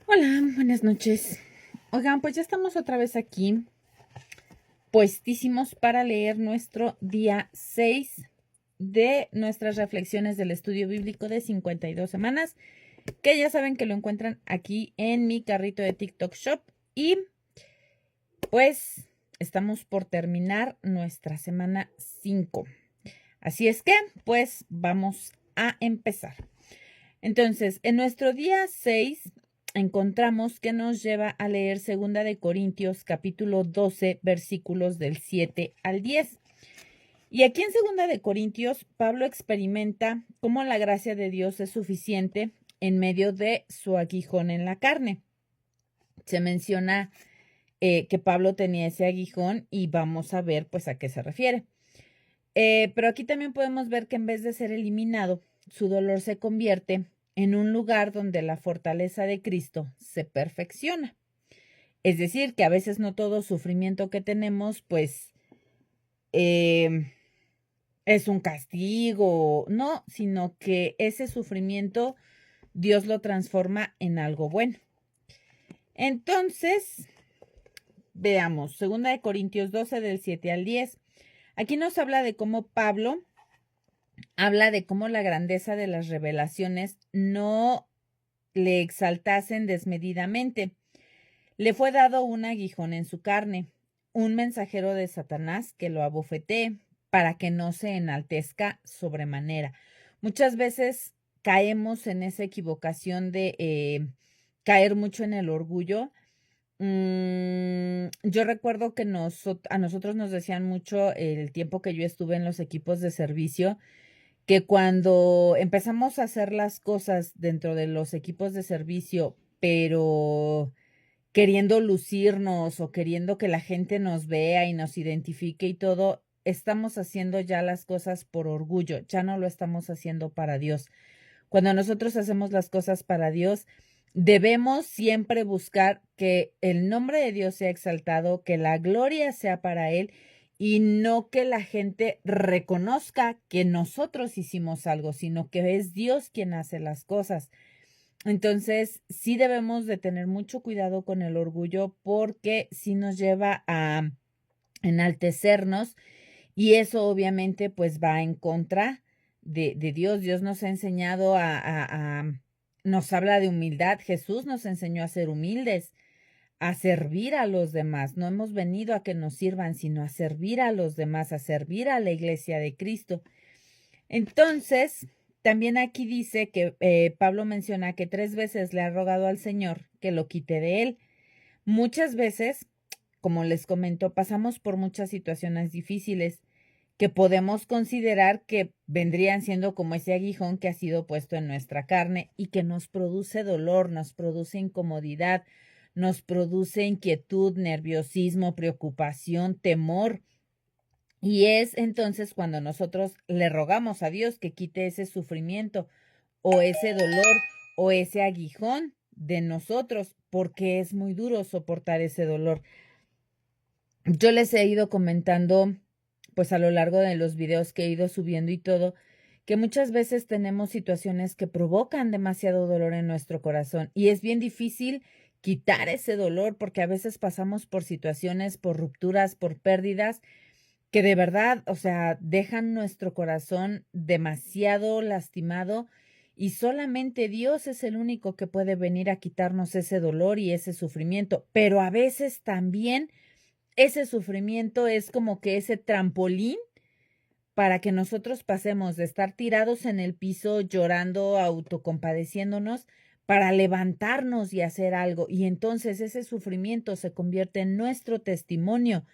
Hola, buenas noches. Oigan, pues ya estamos otra vez aquí, puestísimos para leer nuestro día 6 de nuestras reflexiones del estudio bíblico de 52 semanas, que ya saben que lo encuentran aquí en mi carrito de TikTok Shop. Y pues estamos por terminar nuestra semana 5. Así es que, pues vamos a empezar. Entonces, en nuestro día 6 encontramos que nos lleva a leer 2 Corintios, capítulo 12, versículos del 7 al 10. Y aquí en 2 Corintios, Pablo experimenta cómo la gracia de Dios es suficiente en medio de su aguijón en la carne. Se menciona que Pablo tenía ese aguijón y vamos a ver pues a qué se refiere. Pero aquí también podemos ver que en vez de ser eliminado, su dolor se convierte en un lugar donde la fortaleza de Cristo se perfecciona. Es decir, que a veces no todo sufrimiento que tenemos, pues, es un castigo, no, sino que ese sufrimiento Dios lo transforma en algo bueno. Entonces, veamos, 2 Corintios 12 del 7 al 10. Aquí nos habla de cómo Pablo habla de cómo la grandeza de las revelaciones no le exaltasen desmedidamente. Le fue dado un aguijón en su carne, un mensajero de Satanás que lo abofetee para que no se enaltezca sobremanera. Muchas veces caemos en esa equivocación de caer mucho en el orgullo. Yo recuerdo que a nosotros nos decían mucho el tiempo que yo estuve en los equipos de servicio, que cuando empezamos a hacer las cosas dentro de los equipos de servicio, pero queriendo lucirnos o queriendo que la gente nos vea y nos identifique y todo, estamos haciendo ya las cosas por orgullo, ya no lo estamos haciendo para Dios. Cuando nosotros hacemos las cosas para Dios, debemos siempre buscar que el nombre de Dios sea exaltado, que la gloria sea para Él y no que la gente reconozca que nosotros hicimos algo, sino que es Dios quien hace las cosas. Entonces, sí debemos de tener mucho cuidado con el orgullo porque sí nos lleva a enaltecernos y eso obviamente pues va en contra de Dios. Dios nos ha enseñado nos habla de humildad. Jesús nos enseñó a ser humildes, a servir a los demás. No hemos venido a que nos sirvan, sino a servir a los demás, a servir a la iglesia de Cristo. Entonces, también aquí dice que Pablo menciona que 3 veces le ha rogado al Señor que lo quite de él. Muchas veces, como les comento, pasamos por muchas situaciones difíciles que podemos considerar que vendrían siendo como ese aguijón que ha sido puesto en nuestra carne y que nos produce dolor, nos produce incomodidad, nos produce inquietud, nerviosismo, preocupación, temor. Y es entonces cuando nosotros le rogamos a Dios que quite ese sufrimiento o ese dolor o ese aguijón de nosotros, porque es muy duro soportar ese dolor. Yo les he ido comentando, pues a lo largo de los videos que he ido subiendo y todo, que muchas veces tenemos situaciones que provocan demasiado dolor en nuestro corazón y es bien difícil quitar ese dolor porque a veces pasamos por situaciones, por rupturas, por pérdidas que de verdad, o sea, dejan nuestro corazón demasiado lastimado y solamente Dios es el único que puede venir a quitarnos ese dolor y ese sufrimiento, pero a veces también ese sufrimiento es como que ese trampolín para que nosotros pasemos de estar tirados en el piso llorando, autocompadeciéndonos, para levantarnos y hacer algo. Y entonces ese sufrimiento se convierte en nuestro testimonio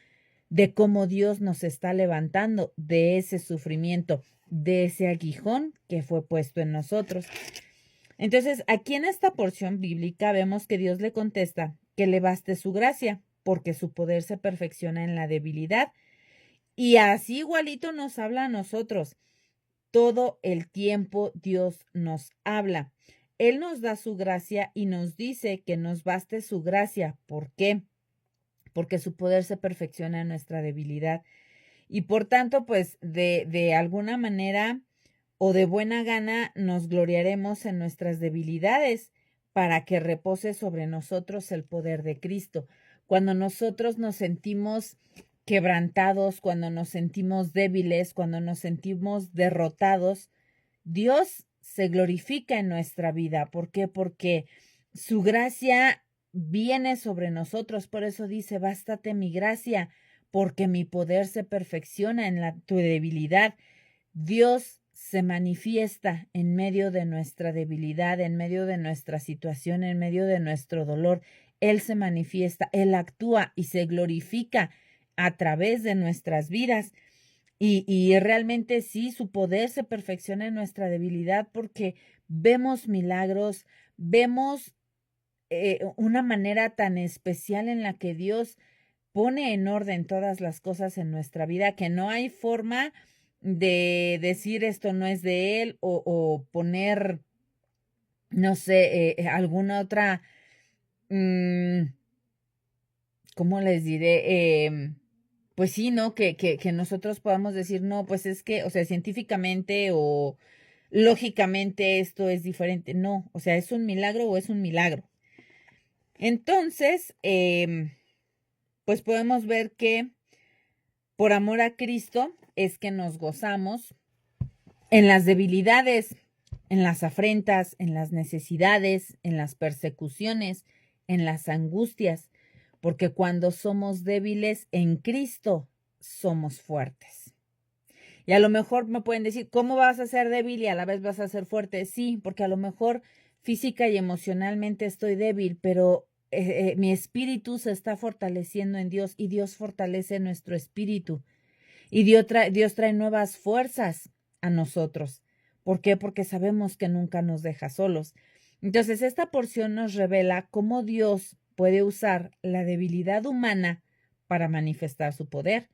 de cómo Dios nos está levantando de ese sufrimiento, de ese aguijón que fue puesto en nosotros. Entonces, aquí en esta porción bíblica vemos que Dios le contesta que le baste su gracia, porque su poder se perfecciona en la debilidad. Y así igualito nos habla a nosotros. Todo el tiempo Dios nos habla. Él nos da su gracia y nos dice que nos baste su gracia. ¿Por qué? Porque su poder se perfecciona en nuestra debilidad. Y por tanto, pues de alguna manera o de buena gana nos gloriaremos en nuestras debilidades para que repose sobre nosotros el poder de Cristo. Cuando nosotros nos sentimos quebrantados, cuando nos sentimos débiles, cuando nos sentimos derrotados, Dios se glorifica en nuestra vida. ¿Por qué? Porque su gracia viene sobre nosotros. Por eso dice, bástate mi gracia, porque mi poder se perfecciona en tu debilidad. Dios se manifiesta en medio de nuestra debilidad, en medio de nuestra situación, en medio de nuestro dolor. Él se manifiesta, Él actúa y se glorifica a través de nuestras vidas. Y realmente sí, su poder se perfecciona en nuestra debilidad porque vemos milagros, vemos una manera tan especial en la que Dios pone en orden todas las cosas en nuestra vida, que no hay forma de decir esto no es de Él o poner, no sé, alguna otra, ¿cómo les diré? Pues sí, ¿no? Que nosotros podamos decir, no, pues es que, o sea, científicamente o lógicamente esto es diferente. No, o sea, ¿es un milagro o es un milagro? Entonces, pues podemos ver que por amor a Cristo es que nos gozamos en las debilidades, en las afrentas, en las necesidades, en las persecuciones, en las angustias, porque cuando somos débiles en Cristo, somos fuertes. Y a lo mejor me pueden decir, ¿cómo vas a ser débil y a la vez vas a ser fuerte? Sí, porque a lo mejor física y emocionalmente estoy débil, pero mi espíritu se está fortaleciendo en Dios y Dios fortalece nuestro espíritu. Y Dios trae nuevas fuerzas a nosotros. ¿Por qué? Porque sabemos que nunca nos deja solos. Entonces, esta porción nos revela cómo Dios puede usar la debilidad humana para manifestar su poder.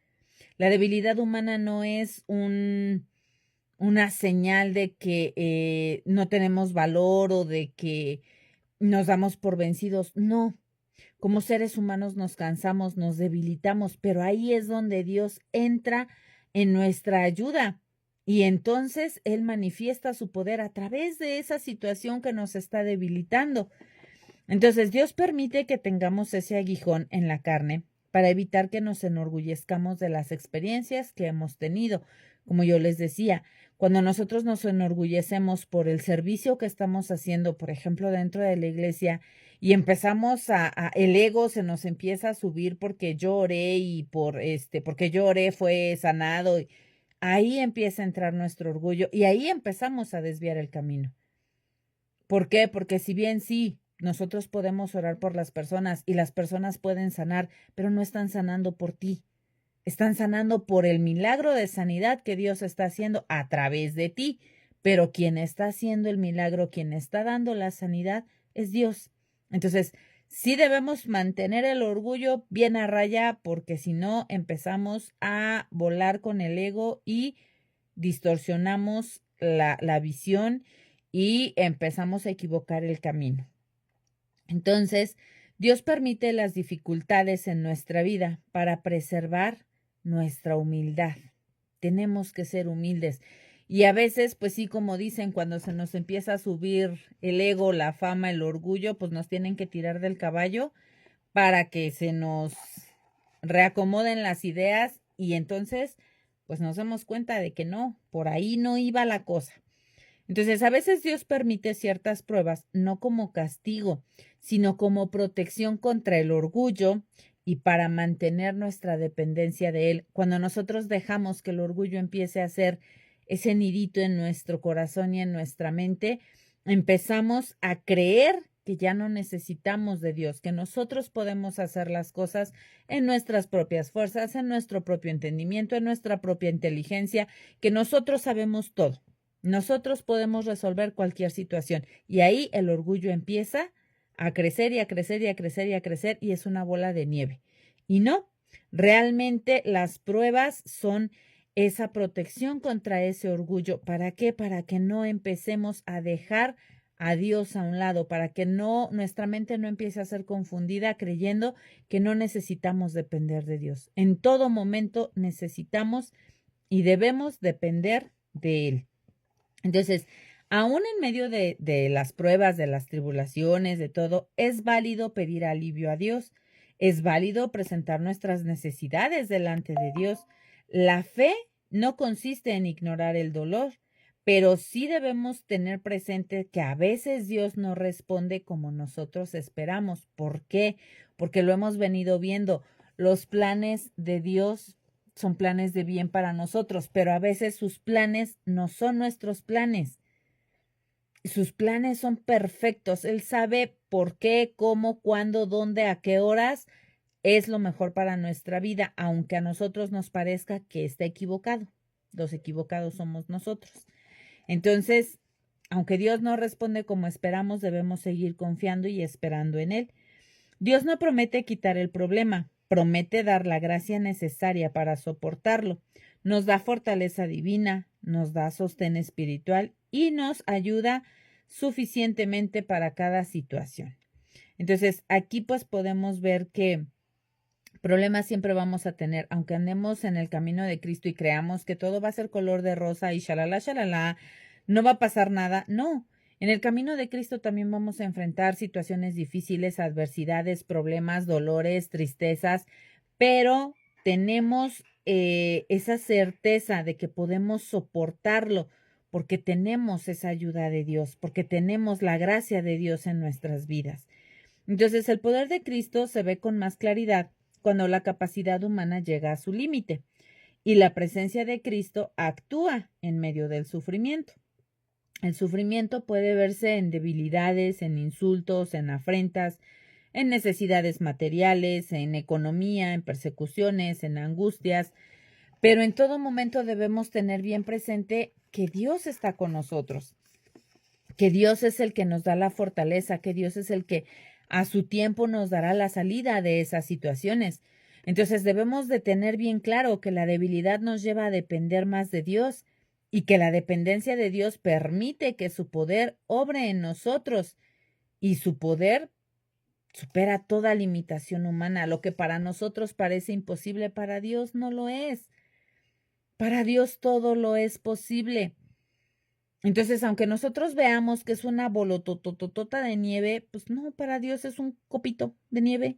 La debilidad humana no es una señal de que no tenemos valor o de que nos damos por vencidos. No, como seres humanos nos cansamos, nos debilitamos, pero ahí es donde Dios entra en nuestra ayuda y entonces Él manifiesta su poder a través de esa situación que nos está debilitando. Entonces Dios permite que tengamos ese aguijón en la carne para evitar que nos enorgullezcamos de las experiencias que hemos tenido. Como yo les decía, cuando nosotros nos enorgullecemos por el servicio que estamos haciendo, por ejemplo, dentro de la iglesia, y empezamos el ego se nos empieza a subir porque yo oré y porque yo oré fue sanado. Ahí empieza a entrar nuestro orgullo y ahí empezamos a desviar el camino. ¿Por qué? Porque si bien sí, nosotros podemos orar por las personas y las personas pueden sanar, pero no están sanando por ti. Están sanando por el milagro de sanidad que Dios está haciendo a través de ti. Pero quien está haciendo el milagro, quien está dando la sanidad, es Dios. Entonces, sí debemos mantener el orgullo bien a raya, porque si no, empezamos a volar con el ego y distorsionamos la visión y empezamos a equivocar el camino. Entonces, Dios permite las dificultades en nuestra vida para preservar nuestra humildad. Tenemos que ser humildes. Y a veces, pues sí, como dicen, cuando se nos empieza a subir el ego, la fama, el orgullo, pues nos tienen que tirar del caballo para que se nos reacomoden las ideas y entonces, pues nos damos cuenta de que no, por ahí no iba la cosa. Entonces, a veces Dios permite ciertas pruebas, no como castigo, sino como protección contra el orgullo y para mantener nuestra dependencia de Él. Cuando nosotros dejamos que el orgullo empiece a hacer ese nidito en nuestro corazón y en nuestra mente, empezamos a creer que ya no necesitamos de Dios, que nosotros podemos hacer las cosas en nuestras propias fuerzas, en nuestro propio entendimiento, en nuestra propia inteligencia, que nosotros sabemos todo. Nosotros podemos resolver cualquier situación y ahí el orgullo empieza a crecer y a crecer y a crecer y a crecer y es una bola de nieve. Y no, realmente las pruebas son esa protección contra ese orgullo. ¿Para qué? Para que no empecemos a dejar a Dios a un lado, para que nuestra mente no empiece a ser confundida creyendo que no necesitamos depender de Dios. En todo momento necesitamos y debemos depender de Él. Entonces, Aún en medio de las pruebas, de las tribulaciones, de todo, es válido pedir alivio a Dios. Es válido presentar nuestras necesidades delante de Dios. La fe no consiste en ignorar el dolor, pero sí debemos tener presente que a veces Dios no responde como nosotros esperamos. ¿Por qué? Porque lo hemos venido viendo. Los planes de Dios son planes de bien para nosotros, pero a veces sus planes no son nuestros planes. Sus planes son perfectos. Él sabe por qué, cómo, cuándo, dónde, a qué horas es lo mejor para nuestra vida, aunque a nosotros nos parezca que está equivocado. Los equivocados somos nosotros. Entonces, aunque Dios no responde como esperamos, debemos seguir confiando y esperando en Él. Dios no promete quitar el problema, promete dar la gracia necesaria para soportarlo. Nos da fortaleza divina, nos da sostén espiritual y nos ayuda suficientemente para cada situación. Entonces, aquí pues podemos ver que problemas siempre vamos a tener, aunque andemos en el camino de Cristo y creamos que todo va a ser color de rosa y shalala, no va a pasar nada. No, en el camino de Cristo también vamos a enfrentar situaciones difíciles, adversidades, problemas, dolores, tristezas, pero tenemos esa certeza de que podemos soportarlo porque tenemos esa ayuda de Dios, porque tenemos la gracia de Dios en nuestras vidas. Entonces, el poder de Cristo se ve con más claridad cuando la capacidad humana llega a su límite y la presencia de Cristo actúa en medio del sufrimiento. El sufrimiento puede verse en debilidades, en insultos, en afrentas, en necesidades materiales, en economía, en persecuciones, en angustias, pero en todo momento debemos tener bien presente que Dios está con nosotros, que Dios es el que nos da la fortaleza, que Dios es el que a su tiempo nos dará la salida de esas situaciones. Entonces debemos de tener bien claro que la debilidad nos lleva a depender más de Dios y que la dependencia de Dios permite que su poder obre en nosotros y su poder supera toda limitación humana. Lo que para nosotros parece imposible, para Dios no lo es. Para Dios todo lo es posible. Entonces, aunque nosotros veamos que es una bolotototota de nieve, pues no, para Dios es un copito de nieve.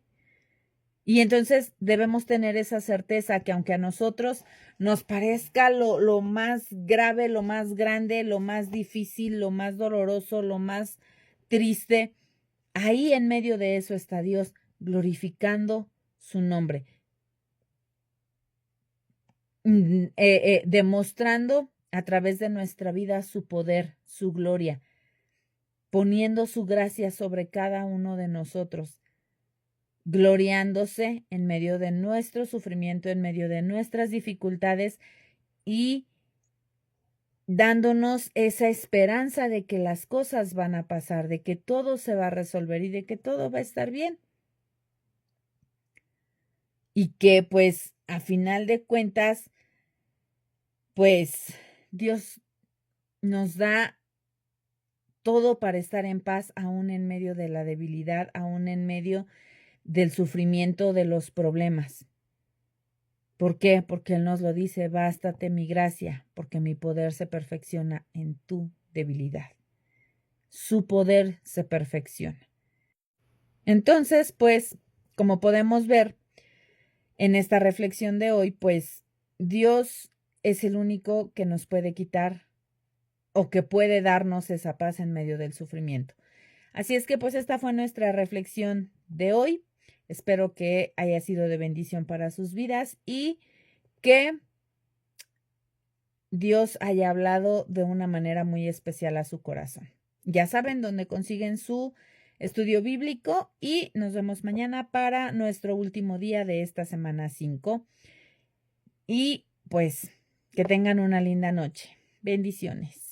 Y entonces debemos tener esa certeza que aunque a nosotros nos parezca lo más grave, lo más grande, lo más difícil, lo más doloroso, lo más triste, ahí en medio de eso está Dios glorificando su nombre, demostrando a través de nuestra vida su poder, su gloria, poniendo su gracia sobre cada uno de nosotros, gloriándose en medio de nuestro sufrimiento, en medio de nuestras dificultades y dándonos esa esperanza de que las cosas van a pasar, de que todo se va a resolver y de que todo va a estar bien. Y que pues a final de cuentas, pues Dios nos da todo para estar en paz, aún en medio de la debilidad, aún en medio del sufrimiento, de los problemas. ¿Por qué? Porque Él nos lo dice, bástate mi gracia, porque mi poder se perfecciona en tu debilidad. Su poder se perfecciona. Entonces, pues, como podemos ver en esta reflexión de hoy, pues Dios es el único que nos puede quitar o que puede darnos esa paz en medio del sufrimiento. Así es que pues esta fue nuestra reflexión de hoy. Espero que haya sido de bendición para sus vidas y que Dios haya hablado de una manera muy especial a su corazón. Ya saben dónde consiguen su estudio bíblico y nos vemos mañana para nuestro último día de esta semana 5. Y pues que tengan una linda noche. Bendiciones.